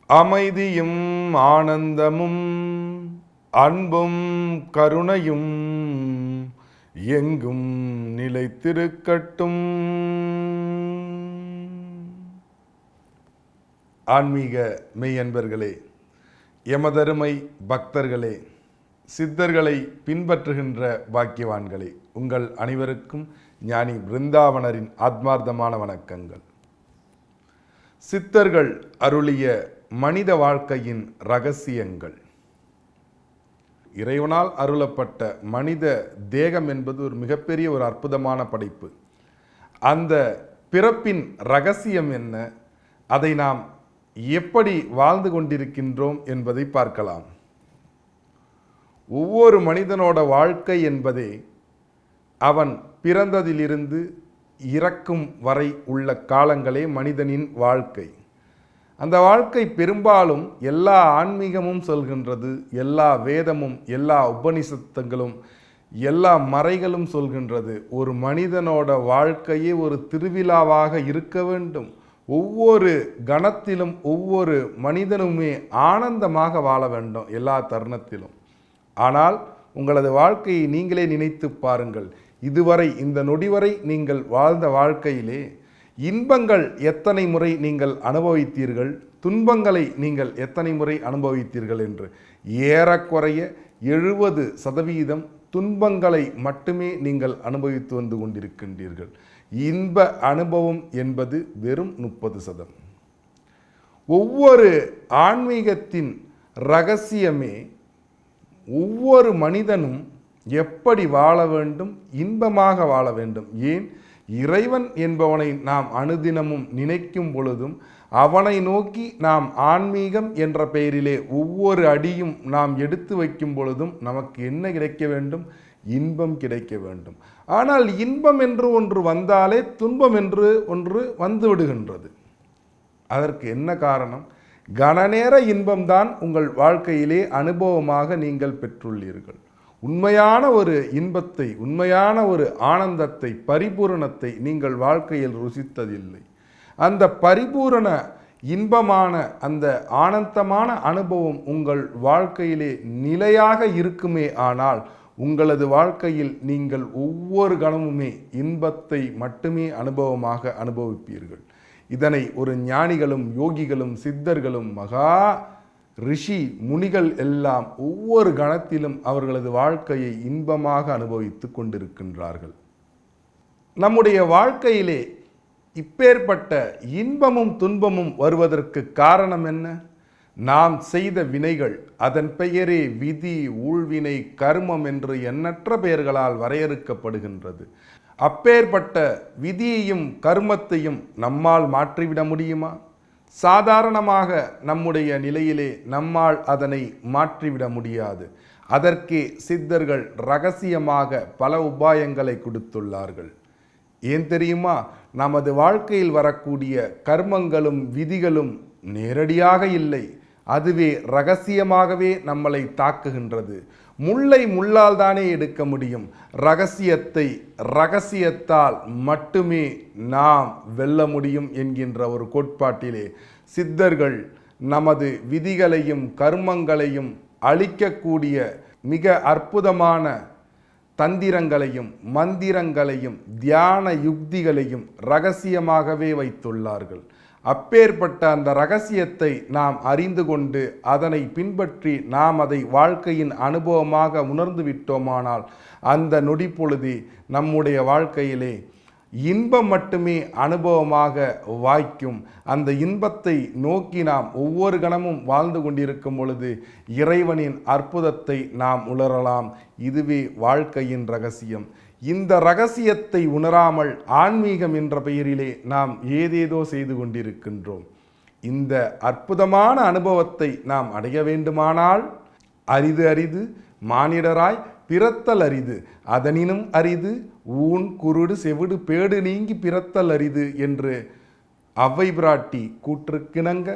அமைதியும் ஆனந்தமும் அன்பும் கருணையும் எங்கும் நிலைத்திருக்கட்டும். ஆன்மீக மெய்யன்பர்களே, எமதருமை பக்தர்களே, சித்தர்களை பின்பற்றுகின்ற பாக்கியவான்களே, உங்கள் அனைவருக்கும் ஞானி பிருந்தாவனரின் ஆத்மார்த்தமான வணக்கங்கள். சித்தர்கள் அருளிய மனித வாழ்க்கையின் இரகசியங்கள். இறைவனால் அருளப்பட்ட மனித தேகம் என்பது ஒரு மிகப்பெரிய ஒரு அற்புதமான படைப்பு. அந்த பிறப்பின் இரகசியம் என்ன, அதை நாம் எப்படி வாழ்ந்து கொண்டிருக்கின்றோம் என்பதை பார்க்கலாம். ஒவ்வொரு மனிதனோட வாழ்க்கை என்பதே அவன் பிறந்ததிலிருந்து இறக்கும் வரை உள்ள காலங்களே மனிதனின் வாழ்க்கை. அந்த வாழ்க்கை பெரும்பாலும் எல்லா ஆன்மீகமும் சொல்கின்றது, எல்லா வேதமும், எல்லா உபனிஷத்துகளும், எல்லா மறைகளும் சொல்கின்றது, ஒரு மனிதனோட வாழ்க்கையே ஒரு திருவிழாவாக இருக்க வேண்டும். ஒவ்வொரு கணத்திலும் ஒவ்வொரு மனிதனுமே ஆனந்தமாக வாழ வேண்டும் எல்லா தருணத்திலும். ஆனால் உங்களது வாழ்க்கையை நீங்களே நினைத்து பாருங்கள். இதுவரை இந்த நொடிவரை நீங்கள் வாழ்ந்த வாழ்க்கையிலே இன்பங்கள் எத்தனை முறை நீங்கள் அனுபவித்தீர்கள், துன்பங்களை நீங்கள் எத்தனை முறை அனுபவித்தீர்கள் என்று. ஏறக்குறைய 70% துன்பங்களை மட்டுமே நீங்கள் அனுபவித்து வந்து கொண்டிருக்கின்றீர்கள். இன்ப அனுபவம் என்பது வெறும் 30%. ஒவ்வொரு ஆன்மீகத்தின் இரகசியமே ஒவ்வொரு மனிதனும் எப்படி வாழ வேண்டும், இன்பமாக வாழ வேண்டும். ஏன், இறைவன் என்பவனை நாம் அனுதினமும் நினைக்கும் பொழுதும், அவனை நோக்கி நாம் ஆன்மீகம் என்ற பெயரிலே ஒவ்வொரு அடியும் நாம் எடுத்து வைக்கும் பொழுதும் நமக்கு என்ன கிடைக்க வேண்டும்? இன்பம் கிடைக்க வேண்டும். ஆனால் இன்பம் என்று ஒன்று வந்தாலே துன்பம் என்று ஒன்று வந்து விடுகின்றது. அதற்கு என்ன காரணம்? கணநேர இன்பம்தான் உங்கள் வாழ்க்கையிலே அனுபவமாக நீங்கள் பெற்றுள்ளீர்கள். உண்மையான ஒரு இன்பத்தை, உண்மையான ஒரு ஆனந்தத்தை, பரிபூரணத்தை நீங்கள் வாழ்க்கையில் ருசித்ததில்லை. அந்த பரிபூரண இன்பமான அந்த ஆனந்தமான அனுபவம் உங்கள் வாழ்க்கையிலே நிலையாக இருக்குமே ஆனால் உங்களது வாழ்க்கையில் நீங்கள் ஒவ்வொரு கணமுமே இன்பத்தை மட்டுமே அனுபவமாக அனுபவிப்பீர்கள். இதனை ஒரு ஞானிகளும் யோகிகளும் சித்தர்களும் மகா ரிஷி முனிகள் எல்லாம் ஒவ்வொரு கணத்திலும் அவர்களது வாழ்க்கையை இன்பமாக அனுபவித்து கொண்டிருக்கின்றார்கள். நம்முடைய வாழ்க்கையிலே இப்பேற்பட்ட இன்பமும் துன்பமும் வருவதற்கு காரணம் என்ன? நாம் செய்த வினைகள். அதன் பெயரே விதி, ஊழ்வினை, கர்மம் என்று எண்ணற்ற பெயர்களால் வரையறுக்கப்படுகின்றது. அப்பேற்பட்ட விதியையும் கர்மத்தையும் நம்மால் மாற்றிவிட முடியுமா? சாதாரணமாக நம்முடைய நிலையிலே நம்மால் அதனை மாற்றிவிட முடியாது. அதற்கே சித்தர்கள் இரகசியமாக பல உபாயங்களை கொடுத்துள்ளார்கள். ஏன் தெரியுமா? நமது வாழ்க்கையில் வரக்கூடிய கர்மங்களும் விதிகளும் நேரடியாக இல்லை, அதுவே இரகசியமாகவே நம்மளை தாக்குகின்றது. முள்ளை முள்ளால் தானே எடுக்க முடியும். இரகசியத்தை இரகசியத்தால் மட்டுமே நாம் வெல்ல முடியும் என்கின்ற ஒரு கோட்பாட்டிலே சித்தர்கள் நமது விதிகளையும் கர்மங்களையும் அழிக்கக்கூடிய மிக அற்புதமான தந்திரங்களையும் மந்திரங்களையும் தியான யுக்திகளையும் இரகசியமாகவே வைத்துள்ளார்கள். அப்பேற்பட்ட அந்த இரகசியத்தை நாம் அறிந்து கொண்டு அதனை பின்பற்றி நாம் அதை வாழ்க்கையின் அனுபவமாக உணர்ந்து விட்டோமானால் அந்த நொடி பொழுது நம்முடைய வாழ்க்கையிலே இன்பம் மட்டுமே அனுபவமாக வாய்க்கும். அந்த இன்பத்தை நோக்கி நாம் ஒவ்வொரு கணமும் வாழ்ந்து கொண்டிருக்கும் பொழுது இறைவனின் அற்புதத்தை நாம் உணரலாம். இதுவே வாழ்க்கையின் இரகசியம். இந்த இரகசியத்தை உணராமல் ஆன்மீகம் என்ற பெயரிலே நாம் ஏதேதோ செய்து கொண்டிருக்கின்றோம். இந்த அற்புதமான அனுபவத்தை நாம் அடைய வேண்டுமானால் அரிது அரிது மானிடராய் பிறத்தல் அரிது, அதனினும் அரிது ஊன் குருடு செவிடு பேடு நீங்கி பிறத்தல் அரிது என்று அவ்வை பிராட்டி கூற்றுக்கிணங்க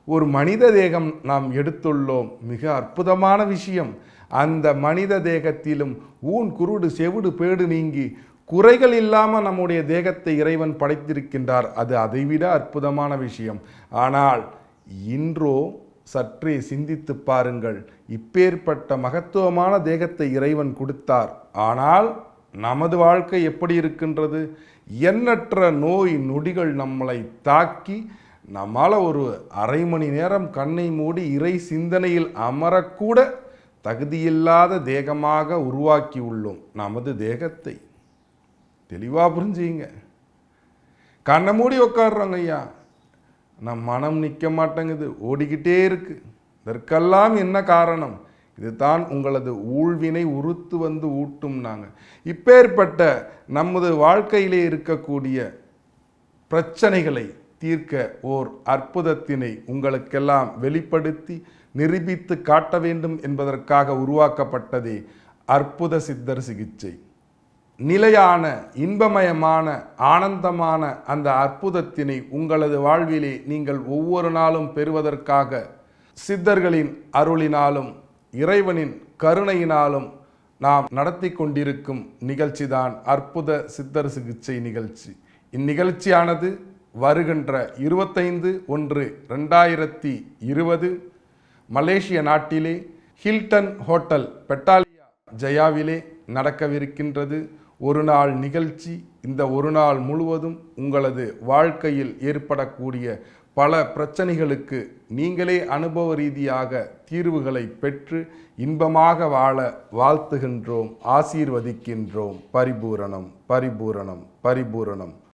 ஒரு மனித தேகம் நாம் எடுத்துள்ளோம். மிக அற்புதமான விஷயம். அந்த மனித தேகத்திலும் ஊன் குருடு செவிடு பேடு நீங்கி குறைகள் இல்லாமல் நம்முடைய தேகத்தை இறைவன் படைத்திருக்கின்றார். அது அதைவிட அற்புதமான விஷயம். ஆனால் இன்றோ சற்றே சிந்தித்து பாருங்கள். இப்பேற்பட்ட மகத்துவமான தேகத்தை இறைவன் கொடுத்தார். ஆனால் நமது வாழ்க்கை எப்படி இருக்கின்றது? எண்ணற்ற நோய் நொடிகள் நம்மளை தாக்கி நம்மால் ஒரு அரை மணி நேரம் கண்ணை மூடி இறை சிந்தனையில் அமரக்கூட தகுதியில்லாத தேகமாக உருவாக்கி உள்ளோம் நமது தேகத்தை. தெளிவாக புரிஞ்சுங்க. கண்ணை மூடி உட்காடுறோங்க ஐயா, நம் மனம் நிற்க மாட்டேங்குது, ஓடிக்கிட்டே இருக்கு. இதற்கெல்லாம் என்ன காரணம்? இதுதான் உங்களது ஊழ்வினை உறுத்து வந்து ஊட்டும். நாங்கள் இப்பேற்பட்ட நமது வாழ்க்கையிலே இருக்கக்கூடிய பிரச்சனைகளை தீர்க்க ஓர் அற்புதத்தினை உங்களுக்கெல்லாம் வெளிப்படுத்தி நிரூபித்து காட்ட வேண்டும் என்பதற்காக உருவாக்கப்பட்டதே அற்புத சித்தர் சிகிச்சை. நிலையான இன்பமயமான ஆனந்தமான அந்த அற்புதத்தினை உங்களது வாழ்விலே நீங்கள் ஒவ்வொரு நாளும் பெறுவதற்காக சித்தர்களின் அருளினாலும் இறைவனின் கருணையினாலும் நாம் நடத்தி கொண்டிருக்கும் நிகழ்ச்சிதான் அற்புத சித்தர் சிகிச்சை நிகழ்ச்சி. இந்நிகழ்ச்சியானது வருகின்ற 25/1/2020 மலேசிய நாட்டிலே ஹில்டன் ஹோட்டல் பெட்டாலியா ஜயாவிலே நடக்கவிருக்கின்றது. ஒரு நாள் நிகழ்ச்சி. இந்த ஒரு நாள் முழுவதும் உங்களது வாழ்க்கையில் ஏற்படக்கூடிய பல பிரச்சனைகளுக்கு நீங்களே அனுபவ ரீதியாக தீர்வுகளை பெற்று இன்பமாக வாழ வாழ்த்துகின்றோம், ஆசீர்வதிக்கின்றோம். பரிபூரணம், பரிபூரணம், பரிபூரணம்.